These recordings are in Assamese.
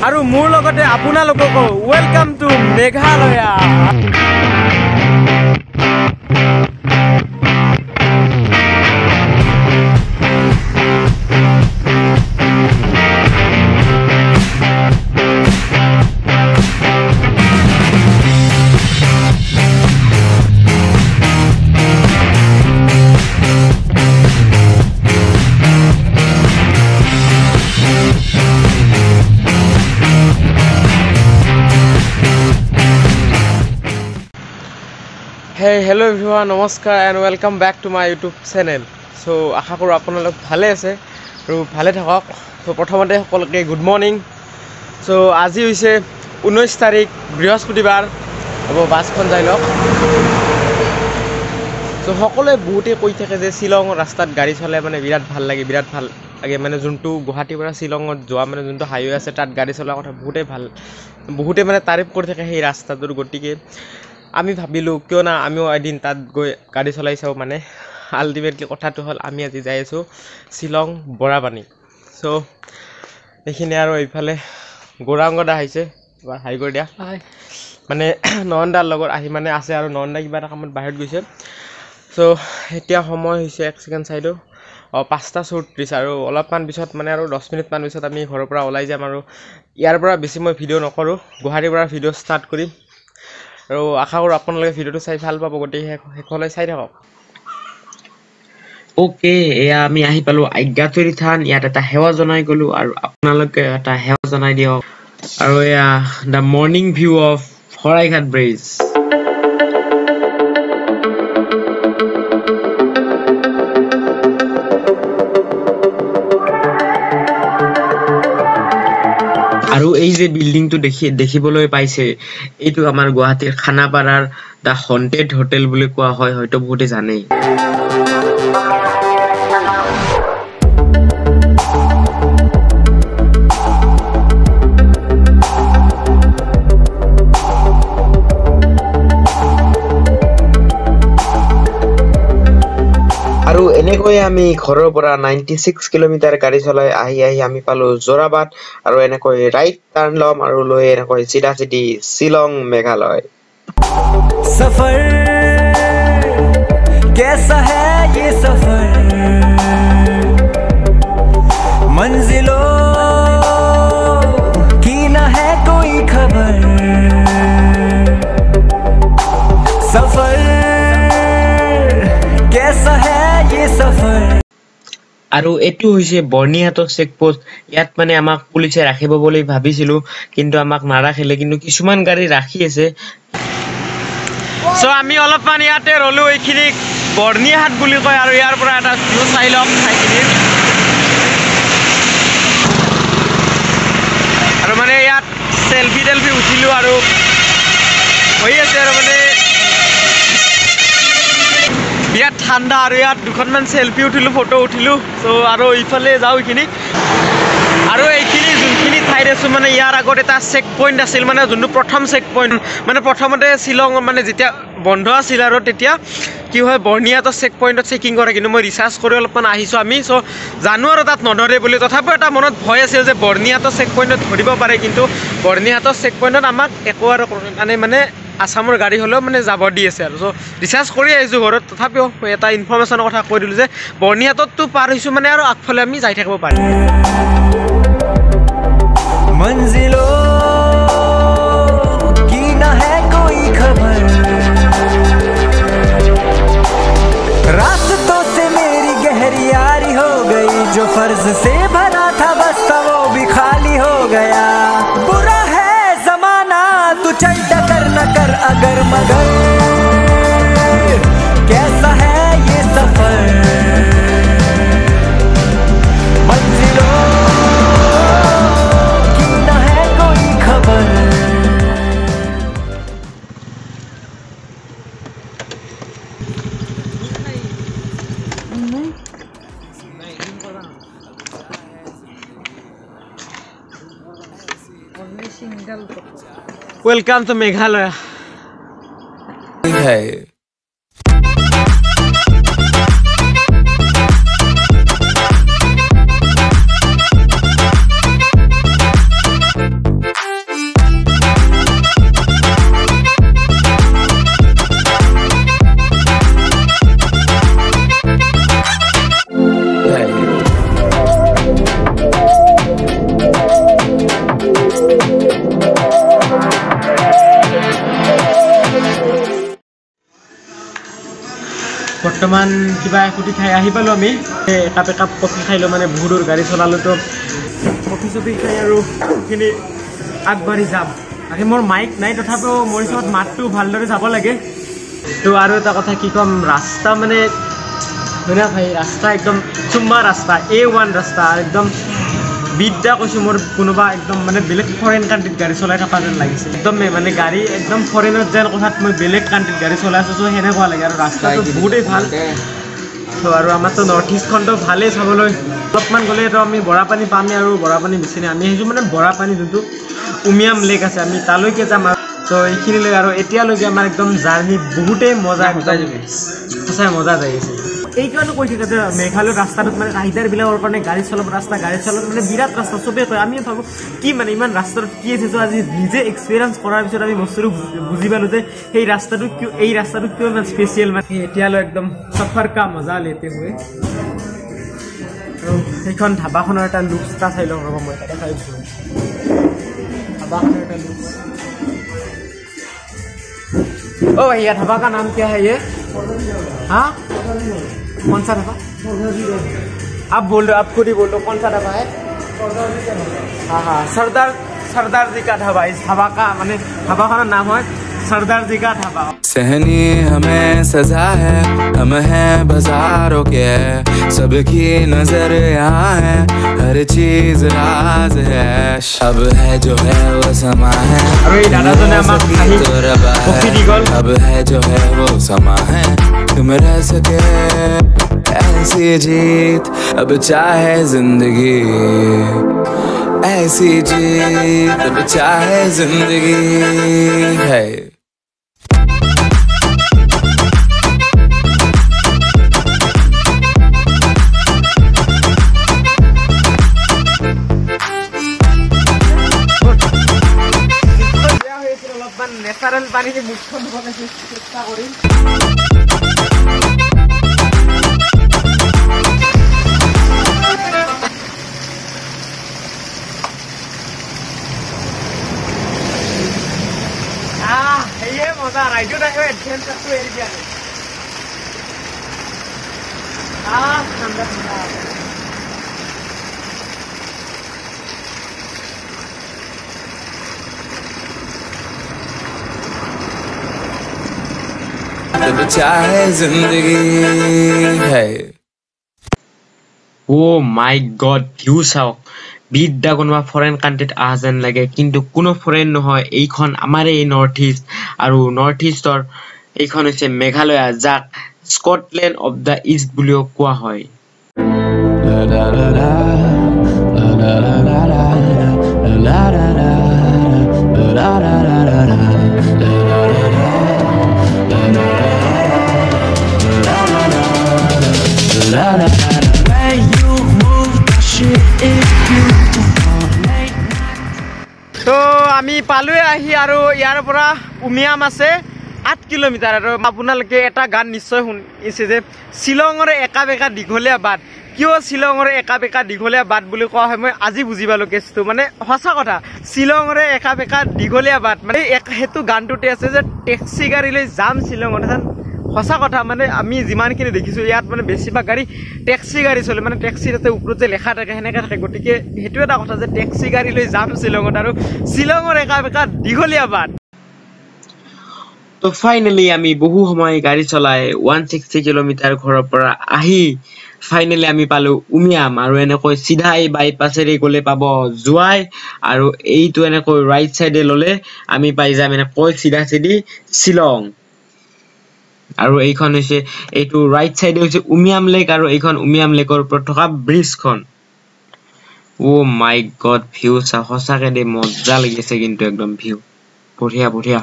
আৰু মোৰ লগতে আপোনালোককো welcome to Meghalaya. Hey, hello everyone, namaskar and welcome back to my YouTube channel. So, আশা কৰোঁ আপোনালোক ভালে আছে আৰু ভালে থাকক। তো প্ৰথমতে সকলোকে গুড মৰ্নিং। সো আজি হৈছে 19 তাৰিখ বৃহস্পতিবাৰ। হ'ব বাছখন যাই লওক। তো সকলোৱে বহুতে কৈ থাকে যে শ্বিলঙৰ ৰাস্তাত গাড়ী চলাই মানে বিৰাট ভাল লাগে মানে যোনটো গুৱাহাটীৰ পৰা শ্বিলঙত যোৱা মানে যোনটো হাইৱে আছে তাত গাড়ী চলোৱাৰ কথা বহুতে মানে তাৰিফ কৰি থাকে সেই ৰাস্তাটোৰ। গতিকে আমি ভাবিলোঁ কিয় না আমিও এদিন তাত গৈ গাড়ী চলাই চাওঁ। মানে আল্টিমেটলি কথাটো হ'ল আমি আজি যাই আছোঁ শ্বিলং বৰাপানী। চ' এইখিনি আৰু এইফালে গৌৰাংগদা আহিছে, এবাৰ হাই কৰি দিয়া। মানে নয়নদাৰ লগত আহি মানে আছে আৰু নয়নদা কিবা এটা কামত বাহিৰত গৈছে। চ' এতিয়া সময় হৈছে 1 ছেকেণ্ড চাইডো 5:34 আৰু অলপমান পিছত মানে আৰু 10 মিনিটমান পিছত আমি ঘৰৰ পৰা ওলাই যাম। আৰু ইয়াৰ পৰা বেছি মই ভিডিঅ' নকৰোঁ, গুৱাহাটীৰ পৰা ভিডিঅ' ষ্টাৰ্ট কৰিম। আৰু আশা কৰোঁ আপোনালোকে ভিডিঅ'টো চাই ভাল পাব, গতিকে শেষলৈ চাই থাকক। ওকে, এয়া আমি আহি পালোঁ আজ্ঞাতৰী থান। ইয়াত এটা সেৱা জনাই গ'লোঁ আৰু আপোনালোকে এটা সেৱা জনাই দিয়ক। আৰু এয়া the morning view of Saraighat bridge. আৰু এই যে বিল্ডিংটো দেখিবলৈ পাইছে, এইটো আমাৰ গুৱাহাটীৰ খানাপাৰাৰ দ্য হণ্টেড হোটেল বুলি কোৱা হয়, হয়তো বহুতে জানেই। আৰু এনেকৈ আমি ঘৰৰ পৰা 96 কিলোমিটাৰ গাড়ী চলাই আহি আমি পালোঁ যোৰাবাট। আৰু এনেকৈ ৰাইট টাৰ্ণ ল'ম আৰু লৈ এনেকৈ চিধা শ্বিলং মেঘালয়। सफर कैसा है ये सफर, मंजिलों की ना है कोई खबर, सफर कैसा है ये सफर। আৰু এইটো হৈছে বৰ্ণিহাটৰ চেকপোষ্ট। ইয়াত মানে আমাক পুলিচে ৰাখিব বুলি ভাবিছিলোঁ, কিন্তু আমাক নাৰাখিলে, কিন্তু কিছুমান গাড়ী ৰাখি আছে। চ' আমি অলপমান ইয়াতে ৰ'লোঁ। এইখিনি বৰ্ণিহাট বুলি কয় আৰু ইয়াৰ পৰা এটা ভিউ চাই লওক ঠাইখিনি। আৰু মানে ইয়াত চেলফি উঠিলোঁ আৰু হৈ আছে আৰু মানে বিৰাট ঠাণ্ডা। আৰু ইয়াত দুখনমান চেলফি উঠিলোঁ, ফটো উঠিলোঁ। চ' আৰু ইফালে যাওঁ এইখিনি। আৰু এইখিনি যোনখিনি ঠাইত আছোঁ মানে ইয়াৰ আগত এটা চেক পইণ্ট আছিল, মানে যোনটো প্ৰথম চেক পইণ্ট। মানে প্ৰথমতে শ্বিলং মানে যেতিয়া বন্ধ আছিল আৰু তেতিয়া কি হয় বৰ্ণিহাটৰ চেক পইণ্টত চেকিং কৰে, কিন্তু মই ৰিচাৰ্চ কৰি অলপমান আহিছোঁ আমি। চ' জানো আৰু তাত নধৰে বুলি, তথাপিও এটা মনত ভয় আছিল যে বৰ্ণিহাটৰ চেক পইণ্টত ধৰিব পাৰে, কিন্তু বৰ্ণিহাটৰ চেক পইণ্টত আমাক একো আৰু মানে আছামৰ গাড়ী হ'লেও মানে যাব দি আছে আৰু। চ' ৰিচাৰ্চ কৰি আহিছোঁ ঘৰত, তথাপিও এটা ইনফৰ্মেশ্যনৰ কথা কৈ দিলোঁ যে বৰ্ণিহাটততো পাৰ হৈছোঁ মানে আৰু আগফালে আমি যাই থাকিব পাৰিম। मंजिलों की ना है कोई खबर, रास्तों से मेरी गहरी यारी हो गई, जो फर्ज से भरा था बस्ता वो भी खाली हो गया। बुरा है जमाना तू चल डकर न कर अगर मगर, कैसा है ये सफर, मंजिलों वेलकम टू मेघालय। বৰ্তমান কিবা একুটি খাই আহি পালোঁ আমি একাপ কফি খাই লওঁ মানে বহুত দূৰ গাড়ী চলালোঁ তো কফি চফি খাই আৰু এইখিনি আগবাঢ়ি যাম বাকী মোৰ মাইক নাই তথাপিও মোৰ হিচাপত মাতটো ভালদৰে যাব লাগে তো আৰু এটা কথা কি ক'ম ৰাস্তা মানে ধুনীয়া ভাই ৰাস্তা একদম চুম্বা ৰাস্তা A1 ৰাস্তা একদম বিদ্যা কৈছোঁ মোৰ কোনোবা একদম মানে বেলেগ ফৰেইন কাণ্ট্ৰিত গাড়ী চলাই থকা যেন লাগিছে একদমেই মানে গাড়ী একদম ফৰেইনত যেন কথাত মই বেলেগ কাণ্ট্ৰিত গাড়ী চলাই আছোঁ সেনেকুৱা লাগে আৰু ৰাস্তাটো বহুতেই ভাল তো আৰু আমাৰতো নৰ্থ ইষ্টখনতো ভালেই চাবলৈ অলপমান গ'লেতো আমি বৰাপানী পামেই আৰু বৰাপানী বেছি নাই আমি আহিছোঁ মানে বৰাপানী যোনটো উমিয়াম লেক আছে আমি তালৈকে যাম আৰু তো এইখিনিলৈ আৰু এতিয়ালৈকে আমাৰ একদম জাৰ্ণি বহুতেই মজা একদম সঁচাই মজা যাই আছে এইকাৰণে কৈ থাকে যে মেঘালয়ৰ ৰাস্তাটোত মানে ৰাইডাৰবিলাকৰ কাৰণে গাড়ী চলাব মানে বিৰাট ৰাস্তা চবেই কয় আমি ভাবোঁ কি মানে ইমান ৰাস্তাটোত কি আছে তো আজি নিজে এক্সপিৰিয়েঞ্চ কৰাৰ পিছত আমি বস্তুটো বুজি পালোঁ যে এই ৰাস্তাটো কিয় ইমান স্পেচিয়েল মানে এতিয়ালৈ একদম চফাৰ কা মজা লেতে হৈ আৰু সেইখন ধাবাখনৰ এটা লুকছ এটা চাই লওঁ ৰ'ব মই তাতে চাই দিছোঁ ধাবাখনৰ এটা লুকছ ओ भैया ढाबा का नाम क्या है ये हाँ कौन सा ढाबा आप बोल रहे हो आप खुद ही बोल रहे हो कौन सा ढाबा है हाँ हाँ सरदार जी का ढाबा इस ढाबा का माने ढाबा का नाम है सरदार जी का ढाबा सहनी हमें सजा है हम हैं बाजारों के सबकी नजर यहाँ है हर चीज राज है अब है जो है वो समा है अब है जो है वो समा है तुम रह सके ऐसी जीत अब चाहे जिंदगी ऐसी जीत अब चाहे जिंदगी है নেচাৰেল পানী মুখখন ধুবলৈ চেষ্টা কৰিম সেয়ে মজা ৰাইডত আহিব এডভেঞ্চাৰটো এৰি দিয়া ঠাণ্ডা ঠাণ্ডা अब चाहे जिंदगी है ओ माय गॉड ভিউ চাওক বিদ্যা কোনোবা ফৰেইন কাণ্ট্ৰিত আহা যেন লাগে কিন্তু কোনো ফৰেইন নহয় এইখন আমাৰ এই নৰ্থ ইষ্ট আৰু নৰ্থ ইষ্টৰ এইখন হৈছে মেঘালয় যাক স্কটলেণ্ড অফ দ্য ইষ্ট বুলিও কোৱা হয় তো আমি পালোৱে আহি আৰু ইয়াৰ পৰা উমিয়াম আছে 8 কিলোমিটাৰ আৰু আপোনালোকে এটা গান নিশ্চয় শুনিছে যে শ্বিলঙৰ একা বেকা দীঘলীয়া বাট কিয় শ্বিলঙৰ একা বেকা দীঘলীয়া বাট বুলি কোৱা হয় মই আজি বুজি পালোঁ কেছটো মানে সঁচা কথা শ্বিলঙৰ একা বেকা দীঘলীয়া বাট মানে সেইটো গানটোতে আছে যে টেক্সি গাড়ী লৈ যাম শ্বিলঙত সঁচা কথা মানে আমি যিমানখিনি দেখিছোঁ ইয়াত মানে বেছিভাগ গাড়ী টেক্সি গাড়ী চলে মানে টেক্সি তাতে ওপৰত যে লেখা থাকে সেনেকৈ থাকে গতিকে সেইটো এটা কথা যে টেক্সি গাড়ী লৈ যাম শ্বিলঙত আৰু শ্বিলঙৰ একা বেকা দীঘলীয়া বাট তো ফাইনেলি আমি বহু সময় গাড়ী চলাই 160 কিলোমিটাৰ ঘৰৰ পৰা আহি ফাইনেলি আমি পালোঁ উমিয়াম আৰু এনেকৈ চিধা এই বাইপাছেৰে গ'লে পাব জোৱাই আৰু এইটো এনেকৈ ৰাইট চাইডে ল'লে আমি পাই যাম এনেকৈ চিধা চিধি শ্বিলং আৰু এইখন হৈছে এইটো ৰাইট সাইডে হৈছে উমিয়াম লেক আৰু এইখন উমিয়াম লেকৰ ওপৰত থকা ব্ৰিজখন ও মাই গড ভিউ সঁচাকে দে মজা লাগিছে কিন্তু একদম ভিউ বঢ়িয়া বঢ়িয়া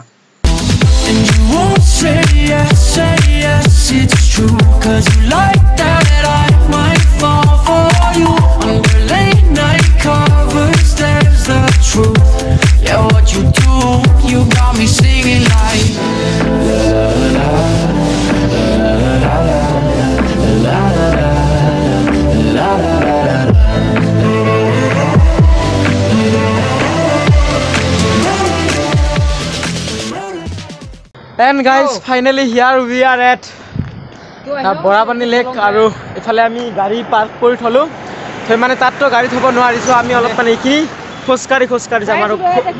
And you won't say yes, it's true. Cause you like that I might fall for you. On your late night covers, there's the truth. Yeah, what you do, you got me singing like la la la la la la la la. And guys, finally here we are at Barapani lake আৰু এফালে আমি গাড়ী পাৰ্ক কৰি থলোঁ মানে তাততো গাড়ী থ'ব নোৱাৰিছোঁ আমি অলপমান এইখিনি খোজকাঢ়ি যাম আৰু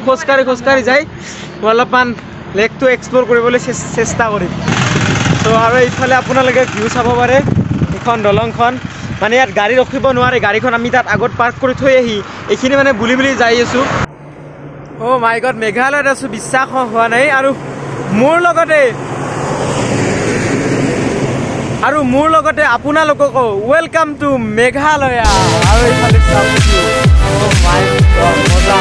খোজকাঢ়ি যাই অলপমান লেকটো এক্সপ্ল'ৰ কৰিবলৈ চেষ্টা কৰিম তো আৰু এইফালে আপোনালোকে ভিউ চাব পাৰে এইখন দলংখন মানে ইয়াত গাড়ী ৰখিব নোৱাৰে গাড়ীখন আমি তাত আগত পাৰ্ক কৰি থৈ আহি এইখিনি মানে বুলি যাই আছোঁ অ' মাই গড মেঘালয়ত আছোঁ বিশ্বাস হোৱা নাই আৰু মোৰ লগতে আপোনালোককো ৱেলকাম টু মেঘালয়া আৰু এইফালে মজা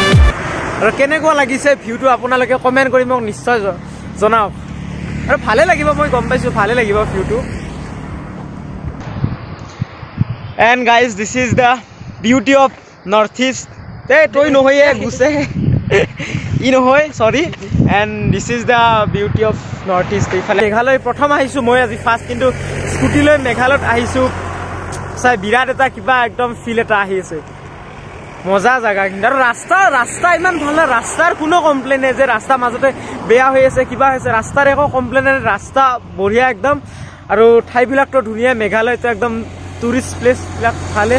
আৰু কেনেকুৱা লাগিছে ভিউটো আপোনালোকে কমেণ্ট কৰি মোক নিশ্চয় জনাওক আৰু ভালে লাগিব মই গম পাইছোঁ ভালে লাগিব ভিউটো and guys this is the beauty of North East তই নহয়ে গুছে ই নহয় চৰি and this is the beauty of North East এইফালে মেঘালয় প্ৰথম আহিছোঁ মই আজি ফাৰ্ষ্ট কিন্তু স্কুটি লৈ মেঘালয়ত আহিছোঁ চাই বিৰাট এটা কিবা একদম ফিল এটা আহি আছে মজা জেগা কিন্তু আৰু ৰাস্তা ইমান ভাল নহয় ৰাস্তাৰ কোনো কমপ্লেইন নাই যে ৰাস্তা মাজতে বেয়া হৈ আছে কিবা হৈছে ৰাস্তাৰ একো কমপ্লেইন নাই ৰাস্তা বঢ়িয়া একদম আৰু ঠাইবিলাকতো ধুনীয়া মেঘালয়তো একদম টুৰিষ্ট প্লেচবিলাক ভালে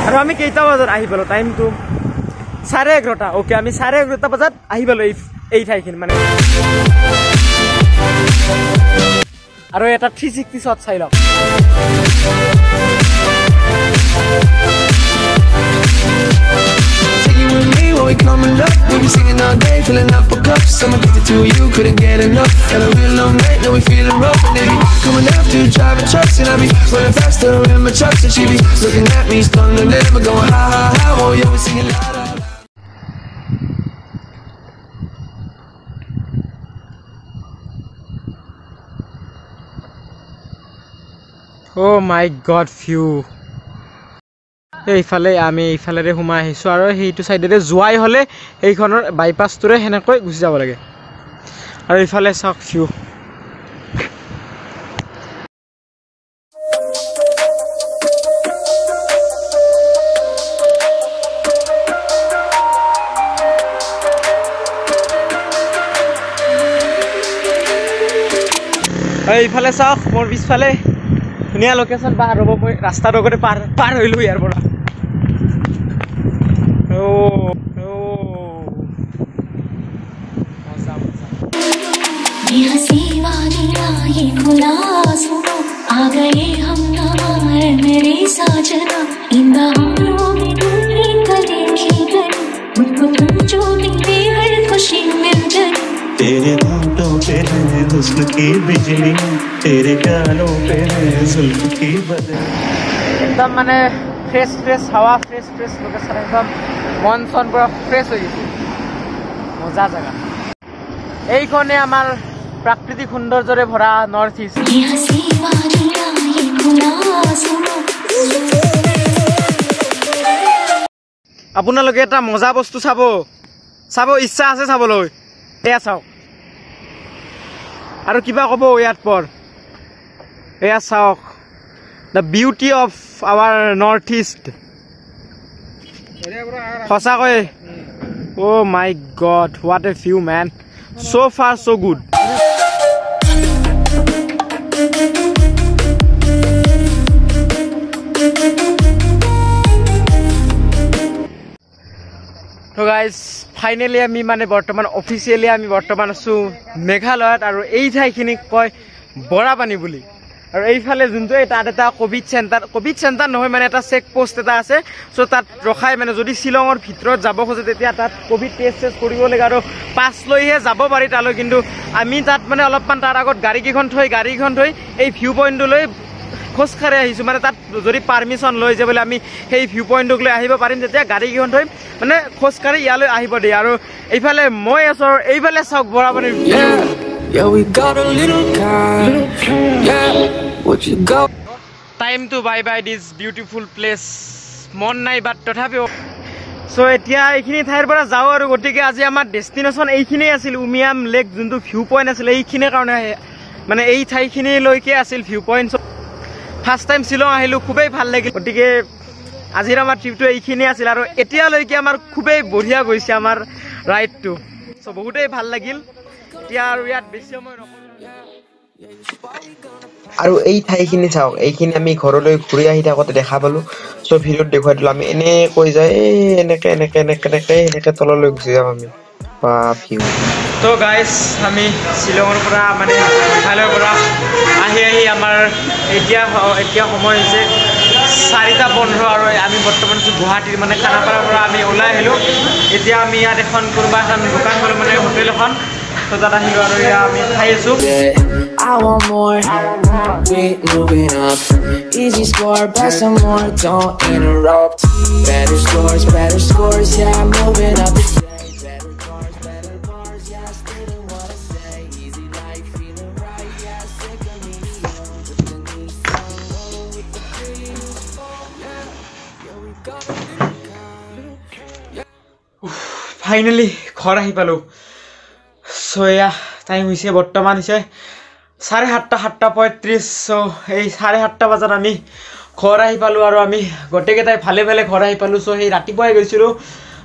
আৰু আমি কেইটা বজাত আহি পালোঁ টাইমটো 11:30 অ'কে আমি 11:30 বজাত আহি পালোঁ এই ঠাইখিনি মানে আৰু এটা 360 শ্বট চাই লওক We coming up, we be singing all day, filling up for cups. I'm addicted to you, couldn't get enough. Got a real long night, now we feeling rough. And they be coming after, driving trucks, and I be running faster in my trucks. And she be looking at me, stunned and never going ha ha ha. Oh yeah, we singing loud. Oh my god view এইফালে আমি এইফালেৰে সোমাই আহিছোঁ আৰু সেইটো চাইডেৰে যোৱাই হ'লে এইখনৰ বাইপাছটোৰে সেনেকৈ গুচি যাব লাগে আৰু এইফালে চাওক ভিউ এইফালে চাওক মোৰ পিছফালে ধুনীয়া লোকেশ্যন পাৰ হ'ব মই ৰাস্তাৰ লগতে পাৰ হৈলোঁ ইয়াৰ পৰা तेरे होंठों पे है हुस्न की बिजली तेरे गालों पे है जुल्फ की बदली एकदम মানে ফ্ৰেছ হাৱা ফ্ৰেছ লোকেশ্যন একদম মন চন পুৰা ফ্ৰেছ হৈ গৈছে মজা জেগা এইখনে আমাৰ প্ৰাকৃতিক সৌন্দৰ্যৰে ভৰা নৰ্থ ইষ্ট আপোনালোকে এটা মজা বস্তু চাব ইচ্ছা আছে চাবলৈ এয়া চাওক আৰু কিবা ক'ব ইয়াত পৰ এয়া চাওক the beauty of our North East সঁচাকৈ oh' my God what a view man so' far so' good তো গাইজ ফাইনেলি আমি মানে বৰ্তমান অফিচিয়েলি আমি বৰ্তমান আছোঁ মেঘালয়ত আৰু এই ঠাইখিনিক কয় বৰাপানী বুলি আৰু এইফালে যোনটো তাত এটা কোভিড চেণ্টাৰ নহয় মানে এটা চেক পোষ্ট এটা আছে চ' তাত ৰখাই মানে যদি শ্বিলঙৰ ভিতৰত যাব খোজে তেতিয়া তাত কোভিড টেষ্ট কৰিব লাগে আৰু পাছ লৈহে যাব পাৰি তালৈ কিন্তু আমি তাত মানে অলপমান তাৰ আগত গাড়ীকেইখন থৈ এই ভিউ পইণ্টটোলৈ খোজকাঢ়ি আহিছোঁ মানে তাত যদি পাৰ্মিশ্যন লৈ যে বোলে আমি সেই ভিউ পইণ্টটোক লৈ আহিব পাৰিম তেতিয়া গাড়ীকেইখন থৈ মানে খোজকাঢ়ি ইয়ালৈ আহিব দিয়ে আৰু এইফালে মই আছোঁ আৰু এইফালে চাওক বৰাপানীৰ time to bye this beautiful place মন নাই বাট তথাপিও চ' এতিয়া এইখিনি ঠাইৰ পৰা যাওঁ আৰু গতিকে আজি আমাৰ ডেষ্টিনেশ্যন এইখিনিয়ে আছিল উমিয়াম লেক যোনটো ভিউ পইণ্ট আছিল এইখিনিৰ কাৰণে মানে এই ঠাইখিনিলৈকে আছিল view point first time Shillong আহিলোঁ খুবেই ভাল লাগিল গতিকে আজিৰ আমাৰ ট্ৰিপটো এইখিনিয়ে আছিল আৰু এতিয়ালৈকে আমাৰ খুবেই বঢ়িয়া গৈছে আমাৰ ৰাইডটো চ' বহুতেই ভাল লাগিল এতিয়া আৰু ইয়াত বেছি সময় নকৰোঁ আৰু এই ঠাইখিনি চাওক এইখিনি আমি ঘৰলৈ ঘূৰি আহি থাকোঁতে দেখা পালোঁ চ' ভিডিঅ'ত দেখুৱাই দিলোঁ আমি এনেকৈ যায় এনেকৈ তললৈ গুচি যাম আমি বা ভিউ তো গাইজ আমি শ্বিলঙৰ পৰা মানে মেঘালয়ৰ পৰা আহি আমাৰ এতিয়া সময় হৈছে 4:15 আৰু আমি বৰ্তমান গুৱাহাটীৰ মানে খানাপাৰাৰ পৰা আমি ওলাই আহিলোঁ এতিয়া আমি ইয়াত এখন কোনোবা এখন দোকান হ'ল মানে হোটেল এখন তো তাত আহিলোঁ আৰু এতিয়া আমি খাই আছোঁ I want more, we moving up. Easy score, pass some more, don't interrupt. Better scores, yeah, I'm moving up. Better cars, better bars, yeah, still do what I say. Easy life, feeling right, yeah, sick of me. With the knees down low, with the breeze, yeah, we got it. Finally ঘৰ আহি পালোঁ চ' এয়া টাইম হৈছে বৰ্তমান হৈছে 7:35 চ' এই 7:30 বজাত আমি ঘৰ আহি পালোঁ আৰু আমি গোটেইকেইটাই ভালে ঘৰ আহি পালোঁ চ' সেই ৰাতিপুৱাই গৈছিলোঁ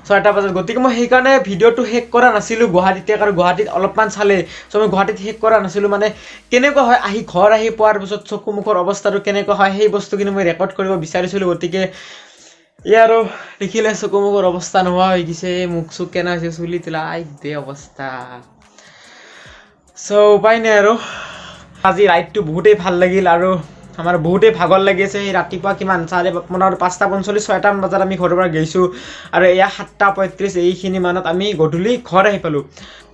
6টা বজাত গতিকে মই সেইকাৰণে ভিডিঅ'টো শেষ কৰা নাছিলোঁ গুৱাহাটীতে কাৰণ গুৱাহাটীত অলপমান চালে চ' মই গুৱাহাটীত শেষ কৰা নাছিলোঁ মানে কেনেকুৱা হয় ঘৰ আহি পোৱাৰ পিছত চকুমুখৰ অৱস্থাটো কেনেকুৱা হয় সেই বস্তুখিনি মই ৰেকৰ্ড কৰিব বিচাৰিছিলোঁ গতিকে আৰু দেখিলে চকুমুখৰ অৱস্থা নোহোৱা হৈ গৈছে মুখ চুখ কেনে হৈছে চুলি তোলাই দে অৱস্থা চ' উপায় নাই আৰু আজি ৰাইডটো বহুতেই ভাল লাগিল আৰু আমাৰ বহুতেই ভাগৰ লাগিছে এই ৰাতিপুৱা কিমান 5:45 6টামান বজাত আমি ঘৰৰ পৰা গৈছোঁ আৰু এয়া 7:35 এইখিনি মানত আমি গধূলি ঘৰ আহি পালোঁ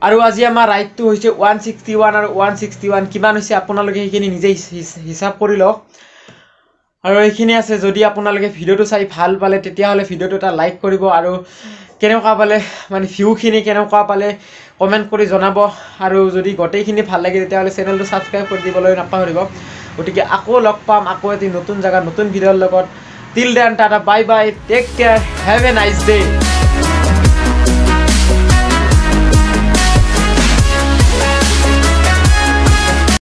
আৰু আজি আমাৰ ৰাইডটো হৈছে 161 আৰু 161 কিমান হৈছে আপোনালোকে সেইখিনি নিজেই হিচাপ কৰি লওক আৰু এইখিনি আছে যদি আপোনালোকে ভিডিঅ'টো চাই ভাল পালে তেতিয়াহ'লে ভিডিঅ'টো এটা লাইক কৰিব আৰু কেনেকুৱা পালে মানে ভিউখিনি কেনেকুৱা পালে কমেণ্ট কৰি জনাব আৰু যদি গোটেইখিনি ভাল লাগে তেতিয়াহ'লে চেনেলটো ছাবস্ক্ৰাইব কৰি দিবলৈ নাপাহৰিব গতিকে আকৌ লগ পাম আকৌ এটি নতুন জেগাত নতুন ভিডিঅ'ৰ লগত till then tata bye bye take care have a nice day